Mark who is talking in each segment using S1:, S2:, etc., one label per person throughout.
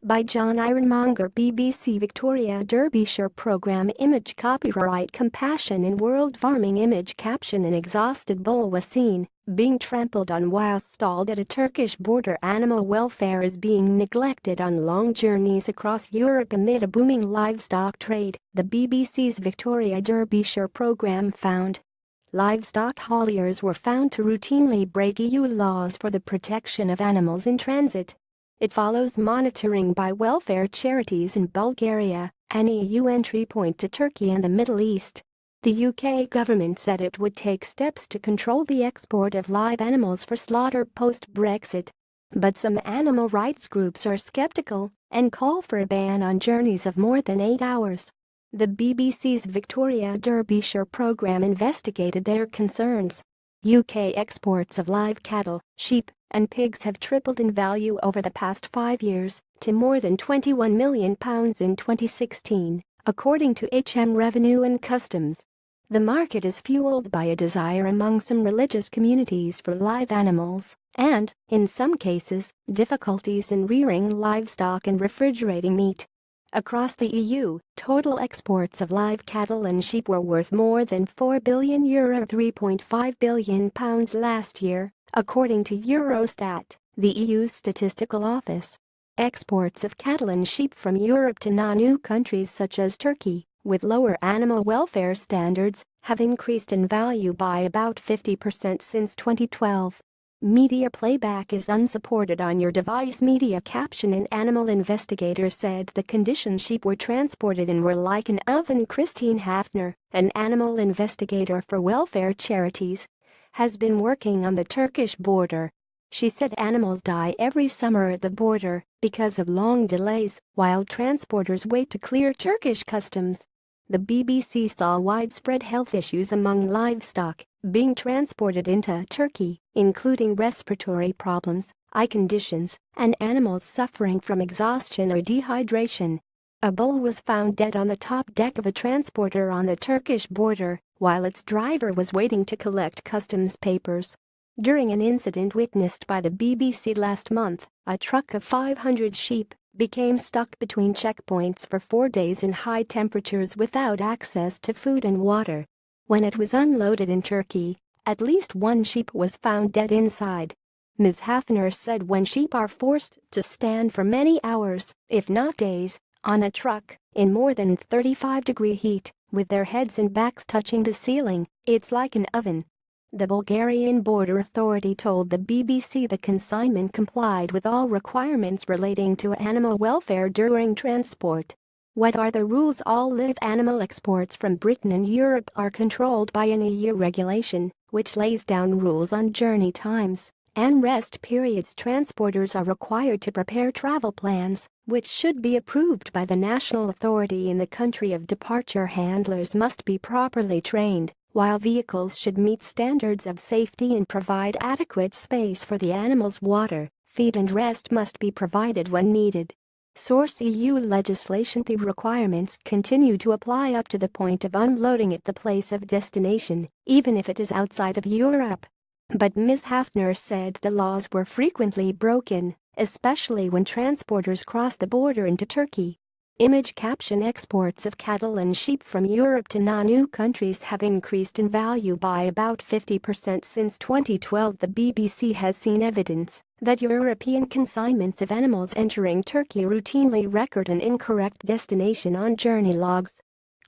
S1: by John Ironmonger. BBC Victoria Derbyshire Programme image copyright Compassion in World Farming image caption An exhausted bull was seen being trampled on while stalled at a Turkish border. Animal welfare is being neglected on long journeys across Europe amid a booming livestock trade, the BBC's Victoria Derbyshire programme found. Livestock hauliers were found to routinely break EU laws for the protection of animals in transit. It follows monitoring by welfare charities in Bulgaria, an EU entry point to Turkey and the Middle East. The UK government said it would take steps to control the export of live animals for slaughter post-Brexit. But some animal rights groups are skeptical and call for a ban on journeys of more than 8 hours. The BBC's Victoria Derbyshire programme investigated their concerns. UK exports of live cattle, sheep, and pigs have tripled in value over the past 5 years to more than £21 million in 2016, according to HM Revenue and Customs. The market is fueled by a desire among some religious communities for live animals and, in some cases, difficulties in rearing livestock and refrigerating meat. Across the EU, total exports of live cattle and sheep were worth more than €4 billion £3.5 billion last year, according to Eurostat, the EU's statistical office. Exports of cattle and sheep from Europe to non-EU countries such as Turkey, with lower animal welfare standards, have increased in value by about 50% since 2012. Media playback is unsupported on your device. Media caption An animal investigator said the conditions sheep were transported in were like an oven. Christine Hafner, an animal investigator for welfare charities, has been working on the Turkish border. She said animals die every summer at the border because of long delays while transporters wait to clear Turkish customs. The BBC saw widespread health issues among livestock being transported into Turkey, including respiratory problems, eye conditions, and animals suffering from exhaustion or dehydration. A bull was found dead on the top deck of a transporter on the Turkish border while its driver was waiting to collect customs papers. During an incident witnessed by the BBC last month, a truck of 500 sheep became stuck between checkpoints for 4 days in high temperatures without access to food and water. When it was unloaded in Turkey, at least one sheep was found dead inside. Ms. Hafner said when sheep are forced to stand for many hours, if not days, on a truck, in more than 35-degree heat, with their heads and backs touching the ceiling, it's like an oven. The Bulgarian Border Authority told the BBC the consignment complied with all requirements relating to animal welfare during transport. What are the rules? All live animal exports from Britain and Europe are controlled by an EU regulation, which lays down rules on journey times and rest periods. Transporters are required to prepare travel plans, which should be approved by the national authority in the country of departure. Handlers must be properly trained, while vehicles should meet standards of safety and provide adequate space for the animals. Water, feed and rest must be provided when needed. Source: EU legislation. The requirements continue to apply up to the point of unloading at the place of destination, even if it is outside of Europe. But Ms. Hafner said the laws were frequently broken, especially when transporters cross the border into Turkey. Image caption Exports of cattle and sheep from Europe to non-EU countries have increased in value by about 50% since 2012. The BBC has seen evidence that European consignments of animals entering Turkey routinely record an incorrect destination on journey logs.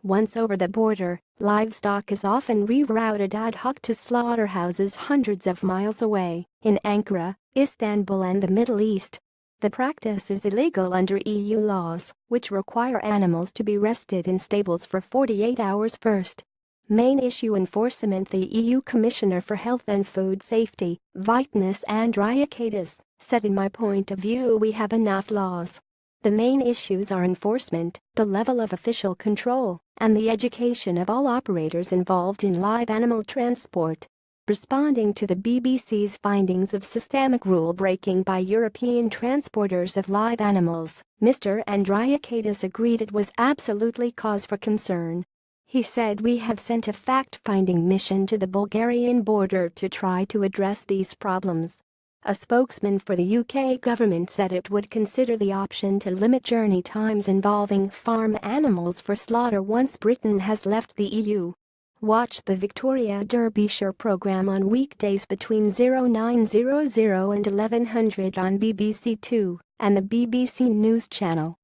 S1: Once over the border, livestock is often rerouted ad hoc to slaughterhouses hundreds of miles away in Ankara, Istanbul and the Middle East. The practice is illegal under EU laws, which require animals to be rested in stables for 48 hours first. Main issue enforcement. The EU Commissioner for Health and Food Safety, Vytenis Andriukaitis, said in my point of view we have enough laws. The main issues are enforcement, the level of official control, and the education of all operators involved in live animal transport. Responding to the BBC's findings of systemic rule-breaking by European transporters of live animals, Mr. Andriukaitis agreed it was absolutely cause for concern. He said we have sent a fact-finding mission to the Bulgarian border to try to address these problems. A spokesman for the UK government said it would consider the option to limit journey times involving farm animals for slaughter once Britain has left the EU. Watch the Victoria Derbyshire programme on weekdays between 0900 and 1100 on BBC Two and the BBC News Channel.